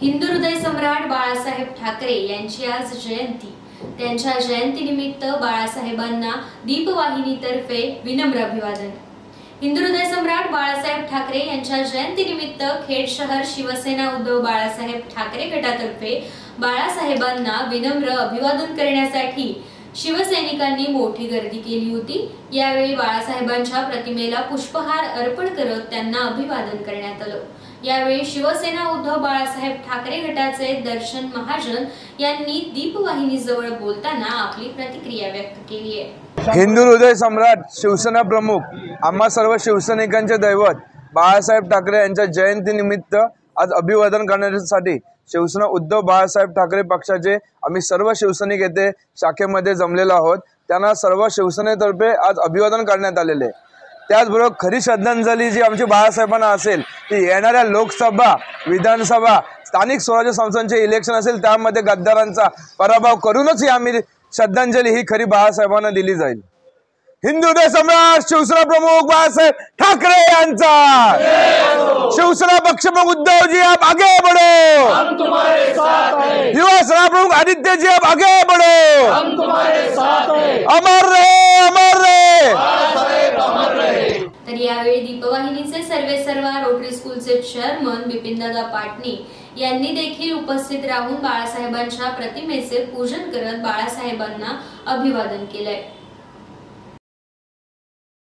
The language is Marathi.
हिंदू हृदय सम्राट बाळासाहेब ठाकरे यांची आज जयंती। त्यांच्या जयंतीनिमित्त बाळासाहेबांना दीपवाहिनीतर्फे विनम्र अभिवादन। हिंदू हृदय सम्राट बाळासाहेब ठाकरे यांच्या जयंतीनिमित्त खेड शहर शिवसेना उद्धव बाळासाहेब ठाकरे गटातर्फे बाळासाहेबांना विनम्र अभिवादन करण्यासाठी शिवसैनिकांनी मोठी गर्दी केली होती। यावेळी बाळासाहेबांच्या प्रतिमेला पुष्पहार अर्पण करत त्यांना अभिवादन करण्यात आलं। यावेळी शिवसेना उद्धव बाळासाहेब ठाकरे गटाचे दर्शन महाजन यांनी दीपवाहिनीजवळ बोलताना आपली प्रतिक्रिया व्यक्त केली आहे। हिंदू हृदय सम्राट शिवसेना प्रमुख आम्हा सर्व शिवसैनिकांचे दैवत बाळासाहेब ठाकरे यांच्या जयंतीनिमित्त आज अभिवादन करण्यासाठी शिवसेना उद्धव बाळासाहेब ठाकरे पक्षाचे आम्ही सर्व शिवसैनिक येथे शाखेमध्ये जमलेलो आहोत। त्यांना सर्व शिवसेनेतर्फे आज अभिवादन करण्यात आलेले आहे। त्याचबरोबर खरी श्रद्धांजली जी आमची बाळासाहेबांना असेल ती येणाऱ्या लोकसभा, विधानसभा, स्थानिक स्वराज्य संस्थांचे इलेक्शन असेल त्यामध्ये गद्दारांचा पराभव करूनच ही आम्ही श्रद्धांजली ही खरी बाळासाहेबांना दिली जाईल। हिंदू हृदय सम्राट शिवसेना प्रमुख बाळासाहेब ठाकरे यांचा शिवसेना पक्ष प्रमुख उद्धव जी आप आगे बढ़ो, हम तुम्हारे साथ हैं। युवा सेना प्रमुख आदित्य जी आप आगे बढ़ो, हम तुम्हारे साथ हैं। अमर रहे, अमर रहे, बाळासाहेब अमर रहे। तर यावेळी दीपवाहिनीचे सर्वेसर्वा रोटरी स्कूलचे चेअरमन बिपिनदादा पाटणी यांनी देखील उपस्थित राहून बाळासाहेबांच्या प्रतिमेचे पूजन करत बाळासाहेबांना अभिवादन केले।